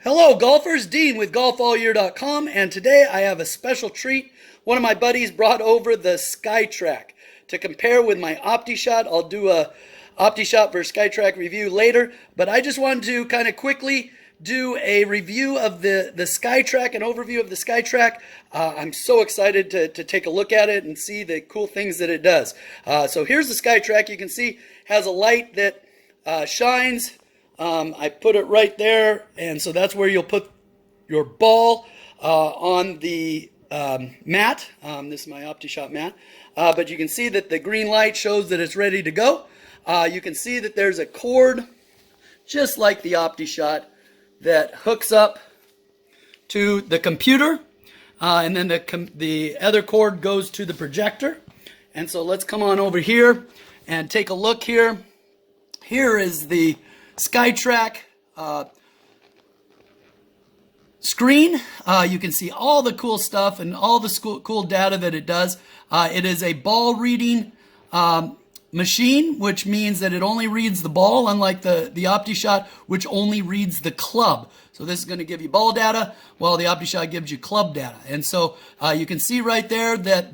Hello golfers, Dean with golfallyear.com, and today I have a special treat. One of my buddies brought over the SkyTrak to compare with my Optishot. I'll do a Optishot versus SkyTrak review later, but I just wanted to kind of quickly do a review of the SkyTrak, an overview of the SkyTrak. I'm so excited to take a look at it and see the cool things that it does. So here's the SkyTrak. You can see has a light that shines. I put it right there, and so that's where you'll put your ball on the mat. This is my Optishot mat. But you can see that the green light shows that it's ready to go. You can see that there's a cord, just like the Optishot, that hooks up to the computer. And then the other cord goes to the projector. And so let's come on over here and take a look here. Here is the SkyTrak screen. You can see all the cool stuff and all the cool data that it does. It is a ball reading machine, which means that it only reads the ball, unlike the Optishot, which only reads the club. So this is going to give you ball data, while the Optishot gives you club data. And so you can see right there that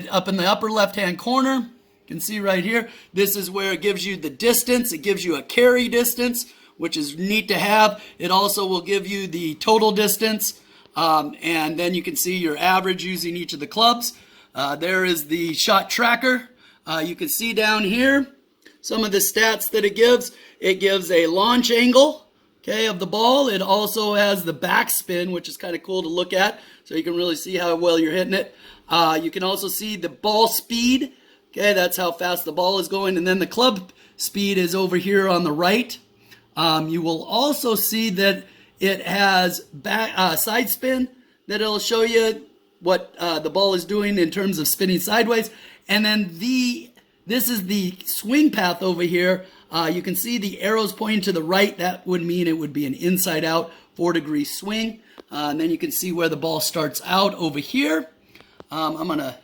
up in the upper left-hand corner, you can see right here, this is where it gives you the distance. It gives you a carry distance, which is neat to have. It also will give you the total distance, and then you can see your average using each of the clubs. There is the shot tracker. You can see down here some of the stats that it gives. It gives a launch angle, okay, of the ball. It also has the backspin, which is kind of cool to look at, so you can really see how well you're hitting it. You can also see the ball speed. Okay, that's how fast the ball is going. And then the club speed is over here on the right. You will also see that it has side spin, that it'll show you what the ball is doing in terms of spinning sideways. And then this is the swing path over here. You can see the arrows pointing to the right. That would mean it would be an inside out 4-degree swing. And then you can see where the ball starts out over here. I'm going to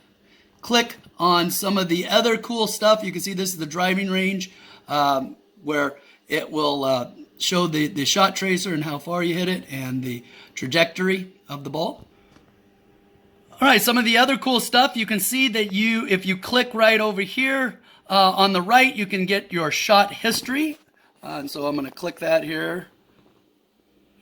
click on some of the other cool stuff. You can see this is the driving range, where it will show the shot tracer and how far you hit it and the trajectory of the ball. All right, some of the other cool stuff, you can see that if you click right over here on the right, you can get your shot history. And so I'm going to click that here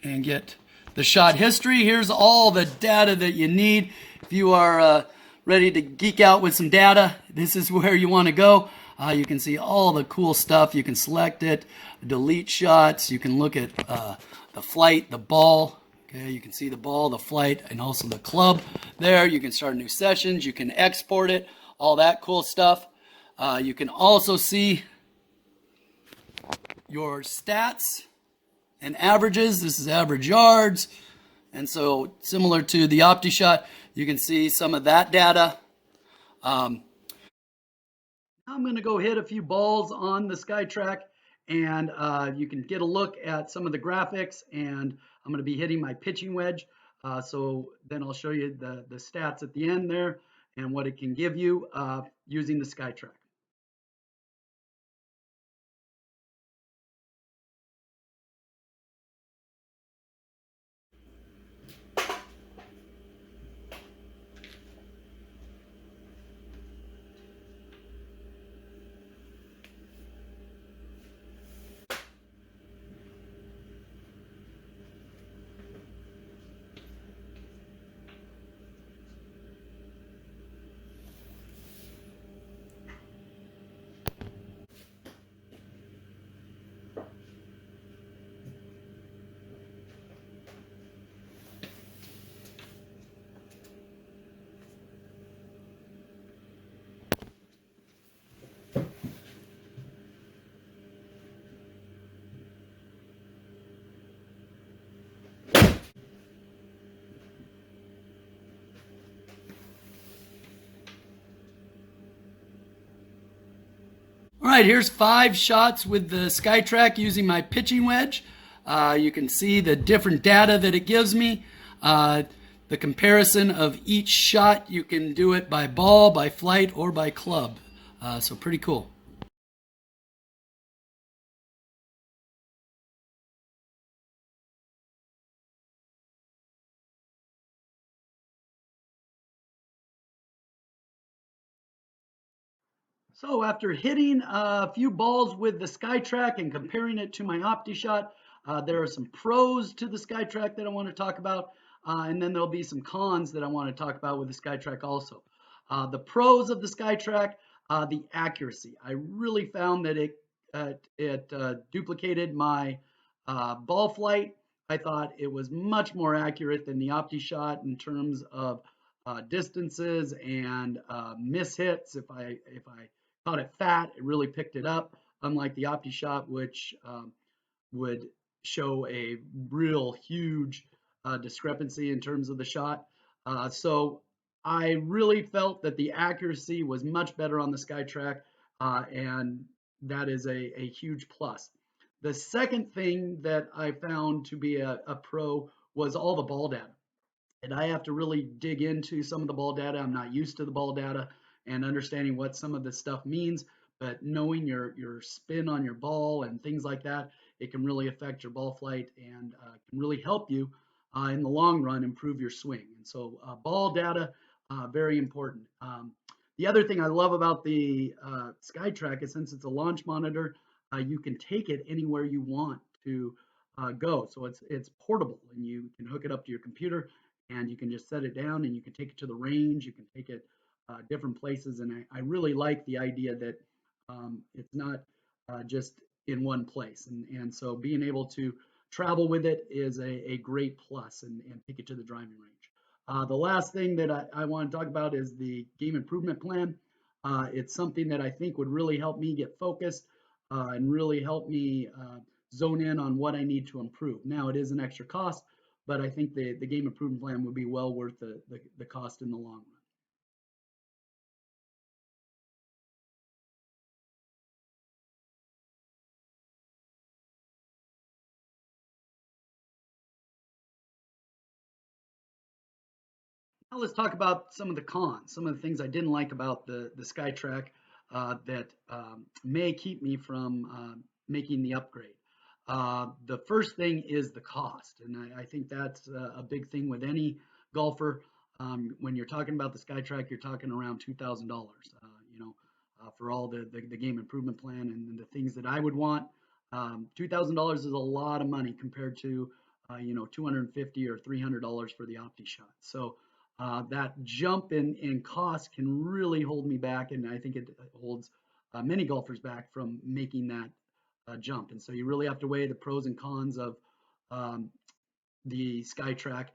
and get the shot history. Here's all the data that you need. If you are ready to geek out with some data, this is where you want to go. You can see all the cool stuff. You can select it, delete shots. You can look at the flight, the ball. Okay, you can see the ball, the flight, and also the club there. You can start new sessions. You can export it, all that cool stuff. You can also see your stats and averages. This is average yards. And so similar to the Optishot, you can see some of that data. Now I'm going to go hit a few balls on the SkyTrak, and you can get a look at some of the graphics, and I'm going to be hitting my pitching wedge. So then I'll show you the stats at the end there and what it can give you using the SkyTrak. All right, here's 5 shots with the SkyTrak using my pitching wedge. You can see the different data that it gives me. The comparison of each shot, you can do it by ball, by flight, or by club. So pretty cool. So after hitting a few balls with the SkyTrak and comparing it to my Optishot, there are some pros to the SkyTrak that I want to talk about, and then there'll be some cons that I want to talk about with the SkyTrak also. The pros of the SkyTrak, the accuracy. I really found that it duplicated my ball flight. I thought it was much more accurate than the Optishot in terms of distances and miss hits. If I caught it fat, it really picked it up, unlike the Optishot, which would show a real huge discrepancy in terms of the shot. So I really felt that the accuracy was much better on the SkyTrak, and that is a huge plus. The second thing that I found to be a pro was all the ball data, and I have to really dig into some of the ball data. I'm not used to the ball data and understanding what some of this stuff means, but knowing your spin on your ball and things like that, it can really affect your ball flight and can really help you in the long run improve your swing. And so ball data, very important. The other thing I love about the SkyTrak is since it's a launch monitor, you can take it anywhere you want to go. So it's portable and you can hook it up to your computer and you can just set it down and you can take it to the range. You can take it different places. And I really like the idea that it's not just in one place. And so being able to travel with it is a great plus and take it to the driving range. The last thing that I want to talk about is the game improvement plan. It's something that I think would really help me get focused and really help me zone in on what I need to improve. Now, it is an extra cost, but I think the game improvement plan would be well worth the cost in the long run. Now let's talk about some of the cons, some of the things I didn't like about the SkyTrak that may keep me from making the upgrade. The first thing is the cost, and I think that's a big thing with any golfer. When you're talking about the SkyTrak, you're talking around $2,000. For all the game improvement plan and the things that I would want. $2,000 is a lot of money compared to $250 or $300 for the Optishot. So that jump in cost can really hold me back, and I think it holds many golfers back from making that jump. And so you really have to weigh the pros and cons of the SkyTrak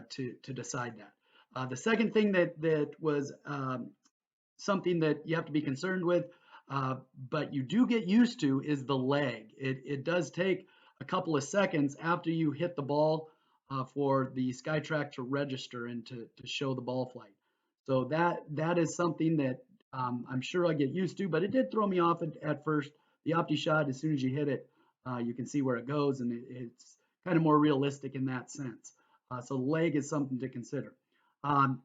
to decide that. The second thing that was something that you have to be concerned with, but you do get used to, is the lag. It does take a couple of seconds after you hit the ball for the SkyTrak to register and to show the ball flight. So that is something that I'm sure I get used to, but it did throw me off at first. The Optishot, as soon as you hit it, you can see where it goes, and it's kind of more realistic in that sense. So lag is something to consider. Um,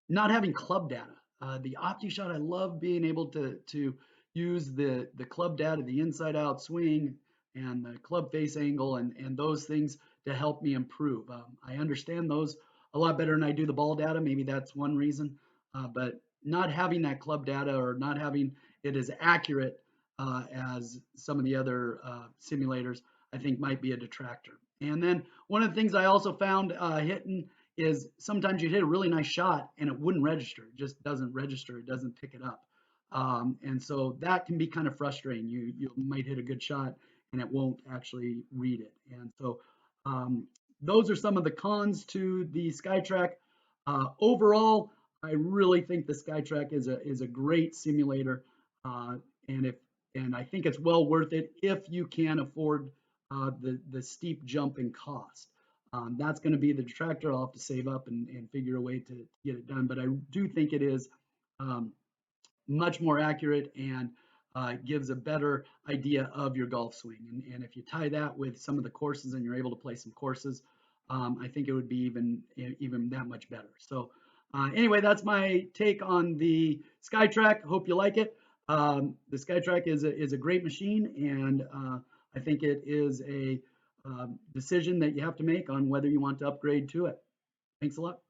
Not having club data. The Optishot, I love being able to use the club data, the inside out swing and the club face angle and those things to help me improve. I understand those a lot better than I do the ball data. Maybe that's one reason. But not having that club data or not having it as accurate as some of the other simulators, I think might be a detractor. And then one of the things I also found hitting is sometimes you hit a really nice shot and it wouldn't register. It just doesn't register. It doesn't pick it up. And so that can be kind of frustrating. You might hit a good shot and it won't actually read it. And so those are some of the cons to the SkyTrak. Overall, I really think the SkyTrak is a great simulator, and if and I think it's well worth it if you can afford the steep jump in cost. That's going to be the detractor. I'll have to save up and figure a way to get it done. But I do think it is um, much more accurate and gives a better idea of your golf swing. And if you tie that with some of the courses and you're able to play some courses, I think it would be even that much better. So anyway, that's my take on the SkyTrak. Hope you like it. The SkyTrak is a great machine, and I think it is a decision that you have to make on whether you want to upgrade to it. Thanks a lot.